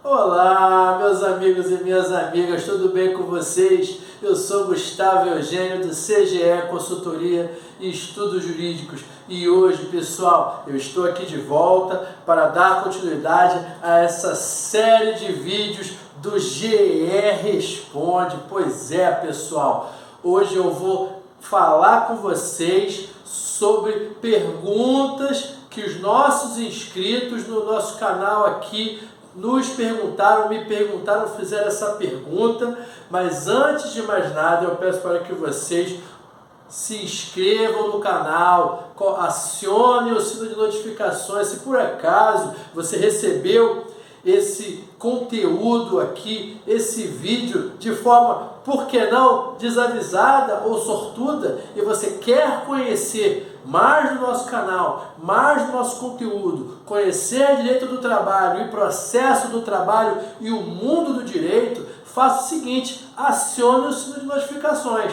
Olá, meus amigos e minhas amigas, tudo bem com vocês? Eu sou Gustavo Eugênio do CGE Consultoria e Estudos Jurídicos e hoje, pessoal, eu estou aqui de volta para dar continuidade a essa série de vídeos do GE Responde. Pois é, pessoal, hoje eu vou falar com vocês sobre perguntas que os nossos inscritos no nosso canal aqui me perguntaram, fizeram essa pergunta, mas antes de mais nada eu peço para que vocês se inscrevam no canal, acionem o sino de notificações. Se por acaso você recebeu esse conteúdo aqui, esse vídeo de forma, por que não, desavisada ou sortuda, e você quer conhecer mais do nosso canal, mais do nosso conteúdo, conhecer direito do trabalho e processo do trabalho e o mundo do direito, faça o seguinte, acione o sino de notificações.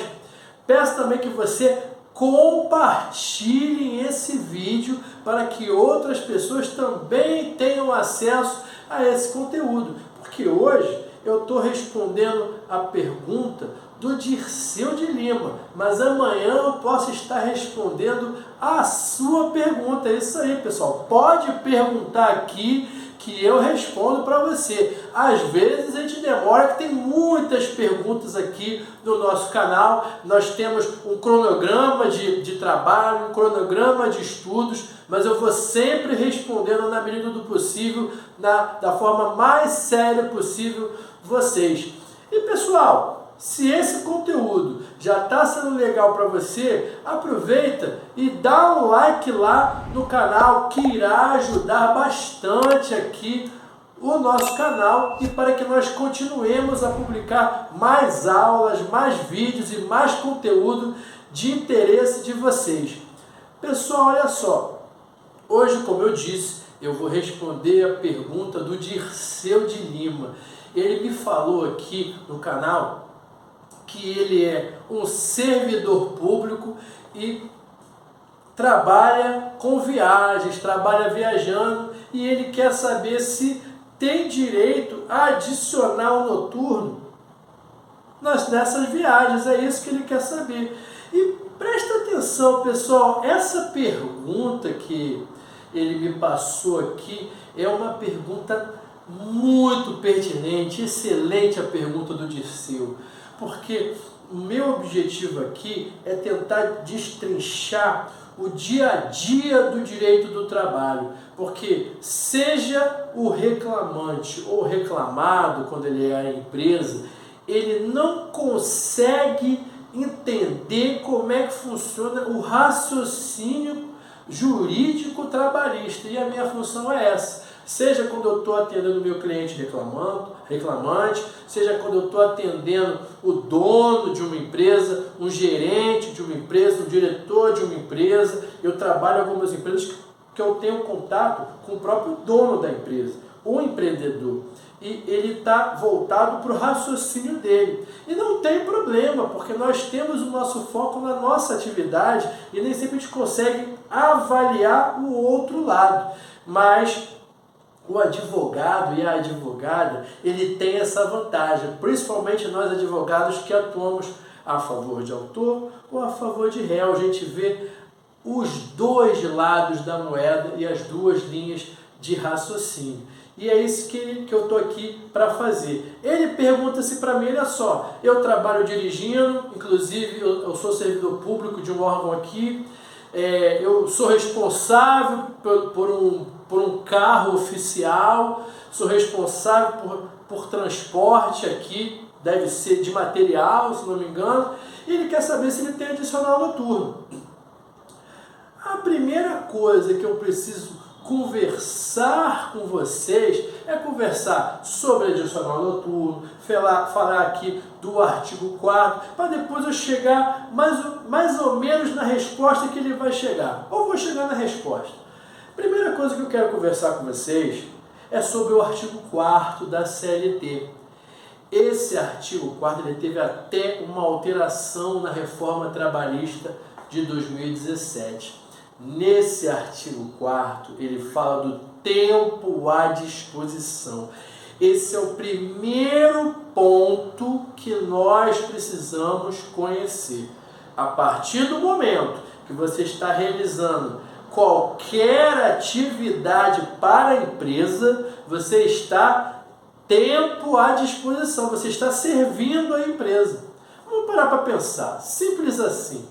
Peço também que você compartilhe esse vídeo para que outras pessoas também tenham acesso a esse conteúdo, porque hoje eu estou respondendo a pergunta do Dirceu de Lima, mas amanhã eu posso estar respondendo a sua pergunta. É isso aí, pessoal, pode perguntar aqui que eu respondo para você. Às vezes a gente demora, que tem muitas perguntas aqui no nosso canal. Nós temos um cronograma de trabalho, um cronograma de estudos, mas eu vou sempre respondendo na medida do possível, da forma mais séria possível vocês. E pessoal, se esse conteúdo já está sendo legal para você, aproveita e dá um like lá no canal, que irá ajudar bastante aqui o nosso canal e para que nós continuemos a publicar mais aulas, mais vídeos e mais conteúdo de interesse de vocês. Pessoal, olha só, hoje, como eu disse, eu vou responder a pergunta do Dirceu de Lima. Ele me falou aqui no canal que ele é um servidor público e trabalha com viagens, trabalha viajando, e ele quer saber se tem direito a adicional noturno nessas viagens. É isso que ele quer saber. E presta atenção, pessoal, essa pergunta que ele me passou aqui é uma pergunta muito pertinente, excelente a pergunta do Dirceu, porque o meu objetivo aqui é tentar destrinchar o dia a dia do direito do trabalho, porque seja o reclamante ou reclamado, quando ele é a empresa, ele não consegue entender como é que funciona o raciocínio jurídico trabalhista, e a minha função é essa. Seja quando eu estou atendendo o meu cliente reclamante, seja quando eu estou atendendo o dono de uma empresa, um gerente de uma empresa, um diretor de uma empresa. Eu trabalho em algumas empresas que eu tenho contato com o próprio dono da empresa, o empreendedor. E ele está voltado para o raciocínio dele. E não tem problema, porque nós temos o nosso foco na nossa atividade e nem sempre a gente consegue avaliar o outro lado. Mas o advogado e a advogada, ele tem essa vantagem, principalmente nós advogados que atuamos a favor de autor ou a favor de réu. A gente vê os dois lados da moeda e as duas linhas de raciocínio. E é isso que eu estou aqui para fazer. Ele pergunta-se para mim, olha só, eu trabalho dirigindo, inclusive eu sou servidor público de um órgão aqui, eu sou responsável por um carro oficial, sou responsável por transporte aqui, deve ser de material, se não me engano, e ele quer saber se ele tem adicional noturno. A primeira coisa que eu preciso conversar com vocês é conversar sobre adicional noturno, falar aqui do artigo 4º, para depois eu chegar mais ou menos na resposta que ele vai chegar, ou vou chegar na resposta. Primeira coisa que eu quero conversar com vocês é sobre o artigo 4º da CLT. Esse artigo 4º ele teve até uma alteração na reforma trabalhista de 2017. Nesse artigo 4º, ele fala do tempo à disposição. Esse é o primeiro ponto que nós precisamos conhecer. A partir do momento que você está realizando qualquer atividade para a empresa, você está tempo à disposição, você está servindo a empresa. Vamos parar para pensar, simples assim.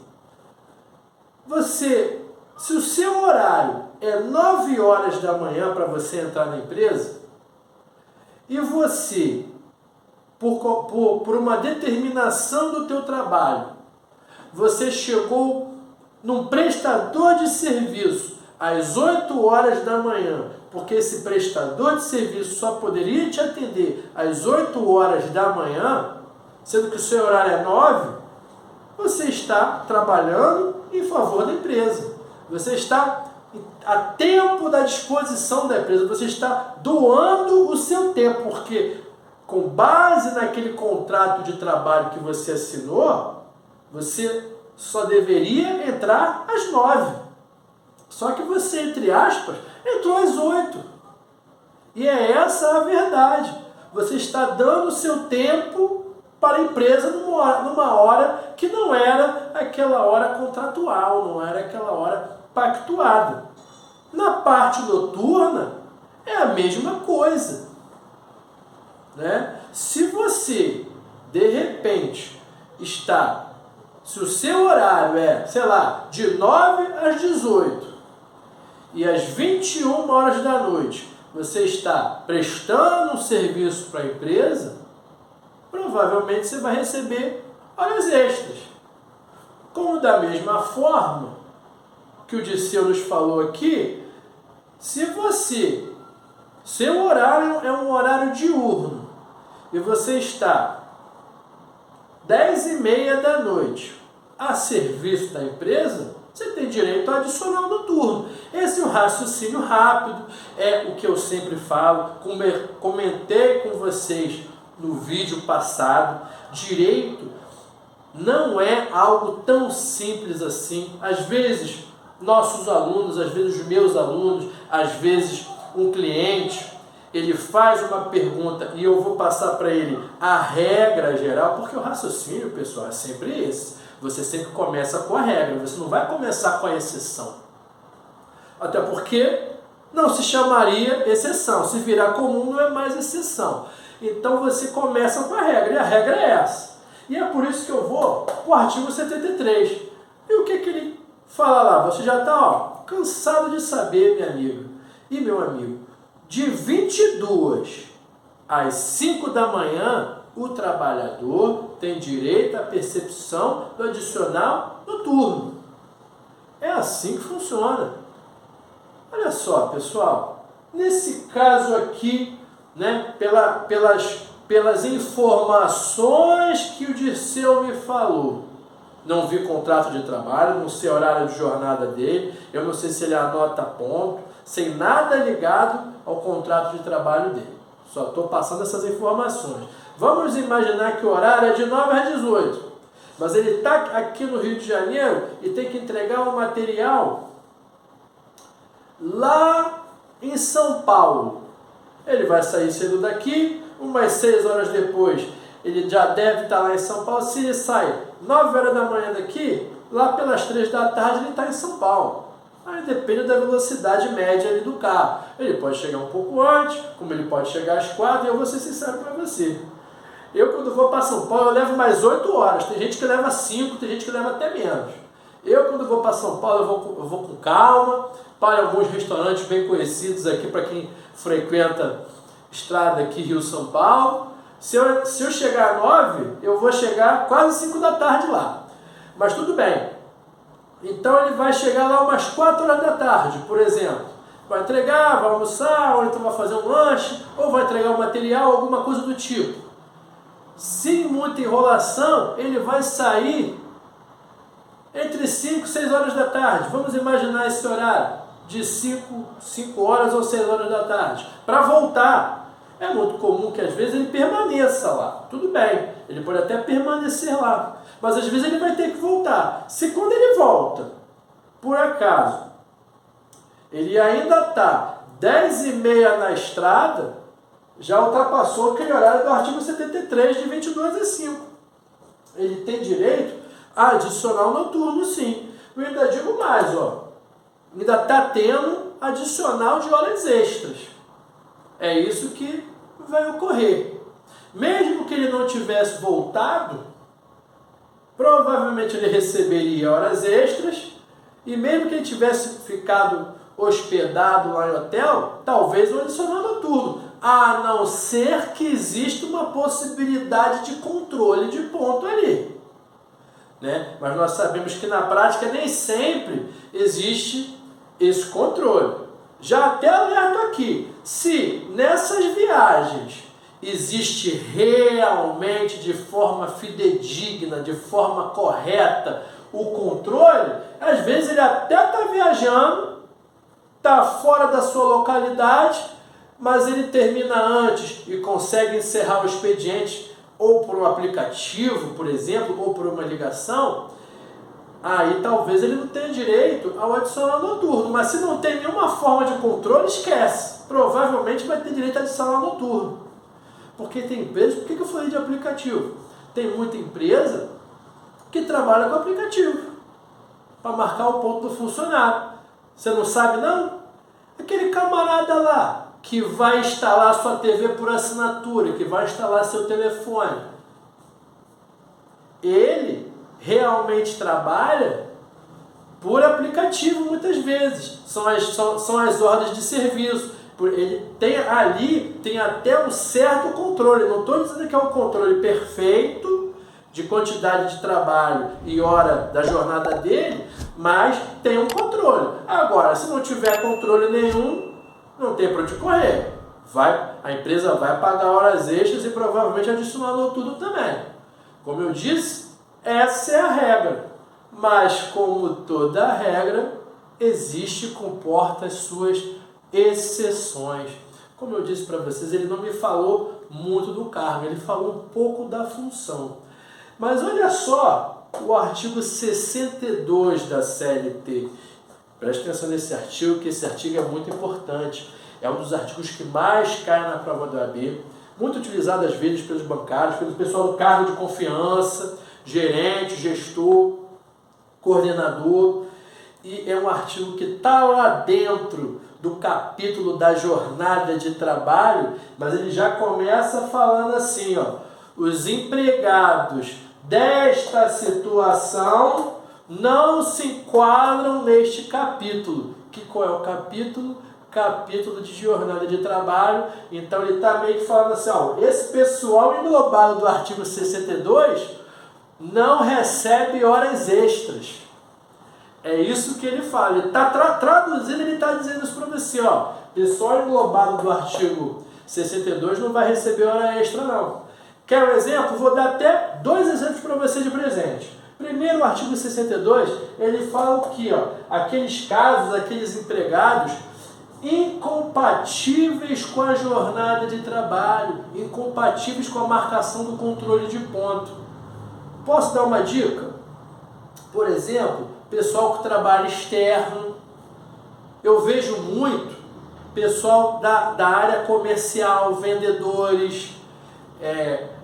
Se o seu horário é 9 horas da manhã para você entrar na empresa, e você, por uma determinação do teu trabalho, você chegou num prestador de serviço às 8 horas da manhã, porque esse prestador de serviço só poderia te atender às 8 horas da manhã, sendo que o seu horário é 9, você está trabalhando em favor da empresa. Você está a tempo da disposição da empresa, você está doando o seu tempo, porque com base naquele contrato de trabalho que você assinou, você só deveria entrar às 9. Só que você, entre aspas, entrou às 8. E é essa a verdade. Você está dando o seu tempo para a empresa numa hora que não era aquela hora contratual, não era aquela hora pactuada. Na parte noturna, é a mesma coisa, né? Se você, de repente, se o seu horário é, sei lá, de 9 às 18 e às 21 horas da noite você está prestando um serviço para a empresa, provavelmente você vai receber horas extras. Como da mesma forma que o Disseu nos falou aqui, se seu horário é um horário diurno e você está 10h30 da noite a serviço da empresa, você tem direito a adicional noturno. Esse é um raciocínio rápido, é o que eu sempre falo, comentei com vocês no vídeo passado. Direito não é algo tão simples assim. Às vezes, nossos alunos, às vezes os meus alunos, às vezes um cliente, ele faz uma pergunta e eu vou passar para ele a regra geral, porque o raciocínio, pessoal, é sempre esse. Você sempre começa com a regra, você não vai começar com a exceção. Até porque não se chamaria exceção. Se virar comum, não é mais exceção. Então você começa com a regra, e a regra é essa. E é por isso que eu vou para o artigo 73. E o que ele fala lá? Você já está cansado de saber, minha amiga e meu amigo. De 22 às 5 da manhã, o trabalhador tem direito à percepção do adicional noturno. É assim que funciona. Olha só, pessoal, nesse caso aqui, né, pelas informações que o Dirceu me falou, não vi contrato de trabalho, não sei horário de jornada dele, eu não sei se ele anota ponto, sem nada ligado ao contrato de trabalho dele. Só estou passando essas informações. Vamos imaginar que o horário é de 9 às 18, mas ele está aqui no Rio de Janeiro e tem que entregar um material lá em São Paulo. Ele vai sair cedo daqui, umas 6 horas depois ele já deve estar lá em São Paulo. Se ele sai 9 horas da manhã daqui, lá pelas 3 da tarde ele está em São Paulo. Aí depende da velocidade média ali do carro. Ele pode chegar um pouco antes, como ele pode chegar às 4, e eu vou ser sincero para você. Eu, quando vou para São Paulo, eu levo mais 8 horas. Tem gente que leva 5, tem gente que leva até menos. Eu, quando vou para São Paulo, eu vou com calma, para alguns restaurantes bem conhecidos aqui, para quem frequenta estrada aqui, Rio-São Paulo. Se eu chegar às 9, eu vou chegar quase 5 da tarde lá. Mas tudo bem. Então ele vai chegar lá umas 4 horas da tarde, por exemplo. Vai entregar, vai almoçar, ou então vai fazer um lanche, ou vai entregar um material, alguma coisa do tipo. Sem muita enrolação, ele vai sair entre 5 e 6 horas da tarde. Vamos imaginar esse horário de 5 horas ou 6 horas da tarde. Para voltar. É muito comum que às vezes ele permaneça lá. Tudo bem, ele pode até permanecer lá. Mas às vezes ele vai ter que voltar. Se quando ele volta, por acaso, ele ainda está 10h30 na estrada, já ultrapassou aquele horário do artigo 73, de 22 às 5. Ele tem direito a adicional noturno, sim. Eu ainda digo mais, ó. Ainda está tendo adicional de horas extras. É isso que vai ocorrer. Mesmo que ele não tivesse voltado, provavelmente ele receberia horas extras, e mesmo que ele tivesse ficado hospedado lá em hotel, talvez um adicional noturno, a não ser que exista uma possibilidade de controle de ponto ali. Né? Mas nós sabemos que na prática nem sempre existe esse controle. Já até alerto aqui, se nessas viagens existe realmente de forma fidedigna, de forma correta, o controle, às vezes ele até está viajando, está fora da sua localidade, mas ele termina antes e consegue encerrar o expediente ou por um aplicativo, por exemplo, ou por uma ligação. Aí talvez ele não tenha direito ao adicional noturno, mas se não tem nenhuma forma de controle, esquece. Provavelmente vai ter direito ao adicional noturno. Porque tem empresas, por que eu falei de aplicativo? Tem muita empresa que trabalha com aplicativo para marcar o ponto do funcionário. Você não sabe não? Aquele camarada lá que vai instalar sua TV por assinatura, que vai instalar seu telefone, ele realmente trabalha por aplicativo muitas vezes. São as ordens de serviço. Ele tem ali, tem até um certo controle. Não estou dizendo que é um controle perfeito de quantidade de trabalho e hora da jornada dele, mas tem um controle. Agora, se não tiver controle nenhum, não tem para onde correr. A empresa vai pagar horas extras e provavelmente adicionar noturno também. Como eu disse, essa é a regra. Mas, como toda regra, existe e comporta as suas exceções. Como eu disse para vocês, ele não me falou muito do cargo, ele falou um pouco da função. Mas olha só o artigo 62 da CLT. Preste atenção nesse artigo, que esse artigo é muito importante. É um dos artigos que mais cai na prova do AB, muito utilizado às vezes pelos bancários, pelo pessoal do cargo de confiança, gerente, gestor, coordenador. E é um artigo que está lá dentro do capítulo da jornada de trabalho, mas ele já começa falando assim, ó: os empregados desta situação não se enquadram neste capítulo. Qual é o capítulo? Capítulo de jornada de trabalho. Então ele está meio que falando assim, ó, esse pessoal englobado do artigo 62 não recebe horas extras. É isso que ele fala. Ele está traduzindo, ele está dizendo isso para você, ó. Pessoal englobado do artigo 62 não vai receber hora extra, não. Quer um exemplo? Vou dar até 2 exemplos para você de presente. Primeiro, o artigo 62, ele fala o que, ó? Aqueles casos, aqueles empregados incompatíveis com a jornada de trabalho, incompatíveis com a marcação do controle de ponto. Posso dar uma dica? Por exemplo, pessoal que trabalha externo. Eu vejo muito pessoal da área comercial, vendedores,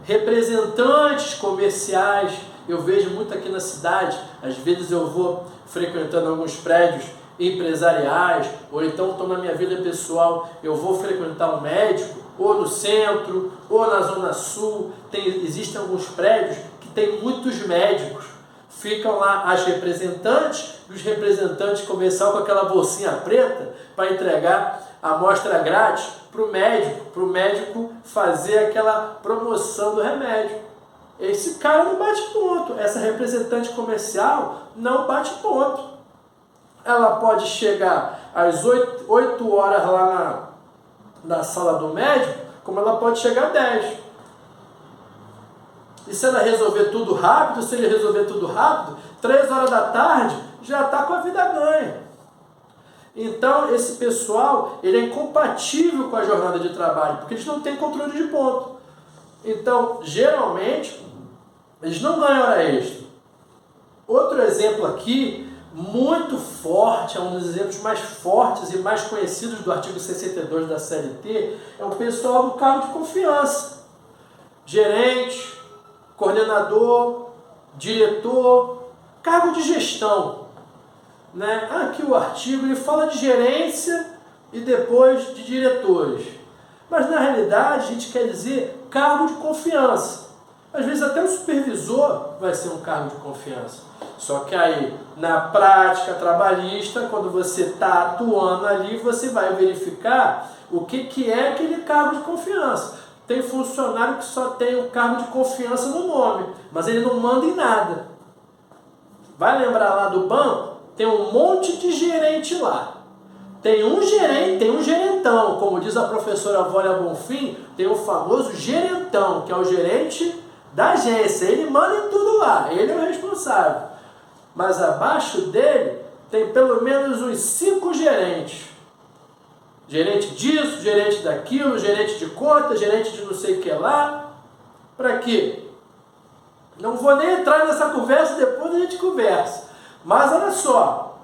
representantes comerciais. Eu vejo muito aqui na cidade. Às vezes eu vou frequentando alguns prédios empresariais, ou então estou na minha vida pessoal, eu vou frequentar um médico, ou no centro, ou na zona sul. Existem alguns prédios que tem muitos médicos. Ficam lá as representantes e os representantes comerciais com aquela bolsinha preta para entregar a amostra grátis para o médico fazer aquela promoção do remédio. Esse cara não bate ponto, essa representante comercial não bate ponto. Ela pode chegar às 8 horas lá na sala do médico, como ela pode chegar às 10. E se ela resolver tudo rápido, se ele resolver tudo rápido, 3 horas da tarde já está com a vida ganha. Então, esse pessoal, ele é incompatível com a jornada de trabalho, porque eles não têm controle de ponto. Então, geralmente, eles não ganham hora extra. Outro exemplo aqui, muito forte, é um dos exemplos mais fortes e mais conhecidos do artigo 62 da CLT, é o pessoal do cargo de confiança. Gerente, coordenador, diretor, cargo de gestão. Né? Aqui o artigo ele fala de gerência e depois de diretores. Mas na realidade a gente quer dizer cargo de confiança. Às vezes até o supervisor vai ser um cargo de confiança. Só que aí, na prática trabalhista, quando você está atuando ali, você vai verificar o que é aquele cargo de confiança. Tem funcionário que só tem o cargo de confiança no nome, mas ele não manda em nada. Vai lembrar lá do banco? Tem um monte de gerente lá. Tem um gerente, tem um gerentão, como diz a professora Vólia Bonfim, tem o famoso gerentão, que é o gerente da agência. Ele manda em tudo lá, ele é o responsável. Mas abaixo dele tem pelo menos uns 5 gerentes. Gerente disso, gerente daquilo, gerente de conta, gerente de não sei o que lá. Para quê? Não vou nem entrar nessa conversa, depois a gente conversa. Mas olha só,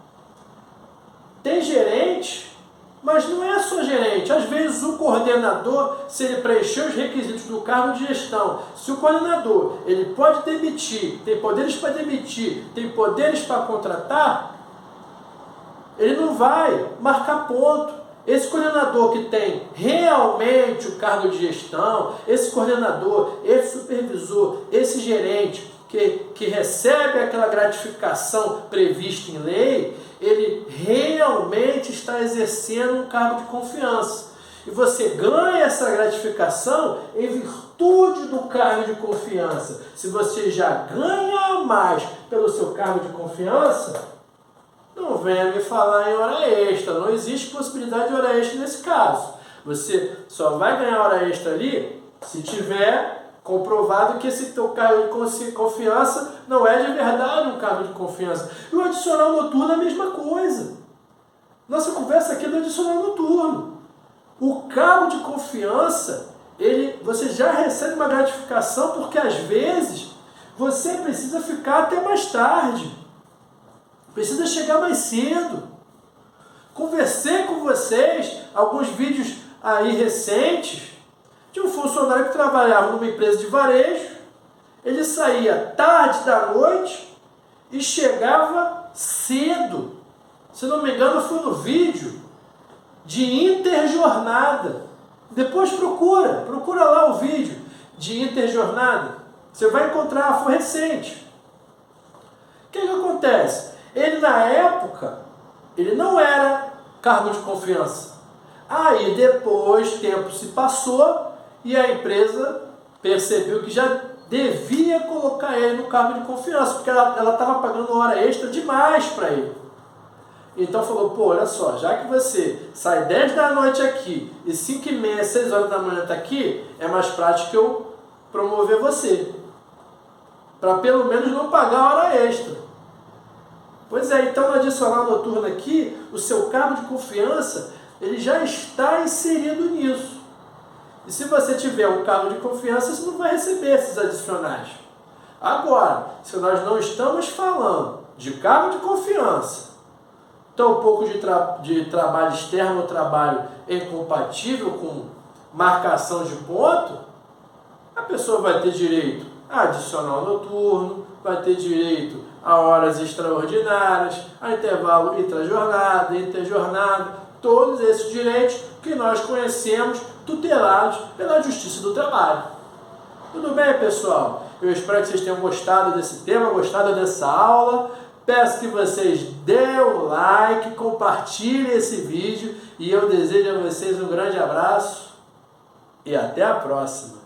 tem gerente, mas não é só gerente. Às vezes o coordenador, se ele preencher os requisitos do cargo de gestão, se o coordenador ele pode demitir, tem poderes para demitir, tem poderes para contratar, ele não vai marcar ponto. Esse coordenador que tem realmente o cargo de gestão, esse coordenador, esse supervisor, esse gerente que recebe aquela gratificação prevista em lei, ele realmente está exercendo um cargo de confiança. E você ganha essa gratificação em virtude do cargo de confiança. Se você já ganha mais pelo seu cargo de confiança, não venha me falar em hora extra. Não existe possibilidade de hora extra nesse caso. Você só vai ganhar hora extra ali se tiver comprovado que esse teu cargo de confiança não é de verdade um cargo de confiança. E o adicional noturno é a mesma coisa. Nossa conversa aqui é do adicional noturno. O cargo de confiança, você já recebe uma gratificação porque às vezes você precisa ficar até mais tarde. Precisa chegar mais cedo. Conversei com vocês alguns vídeos aí recentes de um funcionário que trabalhava numa empresa de varejo. Ele saía tarde da noite e chegava cedo. Se não me engano, foi no vídeo de interjornada. Depois procura lá o vídeo de interjornada. Você vai encontrar, foi recente. O que acontece? Ele na época, ele não era cargo de confiança. Aí depois, tempo se passou e a empresa percebeu que já devia colocar ele no cargo de confiança, porque ela estava pagando hora extra demais para ele. Então falou, pô, olha só, já que você sai 10 da noite aqui e 5h30, 6 horas da manhã está aqui, é mais prático eu promover você. Para pelo menos não pagar hora extra. Pois é, então no adicional noturno aqui, o seu cargo de confiança, ele já está inserido nisso. E se você tiver um cargo de confiança, você não vai receber esses adicionais. Agora, se nós não estamos falando de cargo de confiança, tampouco de trabalho externo ou trabalho incompatível com marcação de ponto, a pessoa vai ter direito a adicional noturno, vai ter direito a horas extraordinárias, a intervalo intrajornada, interjornada, todos esses direitos que nós conhecemos tutelados pela Justiça do Trabalho. Tudo bem, pessoal? Eu espero que vocês tenham gostado desse tema, gostado dessa aula. Peço que vocês dêem o like, compartilhem esse vídeo e eu desejo a vocês um grande abraço e até a próxima.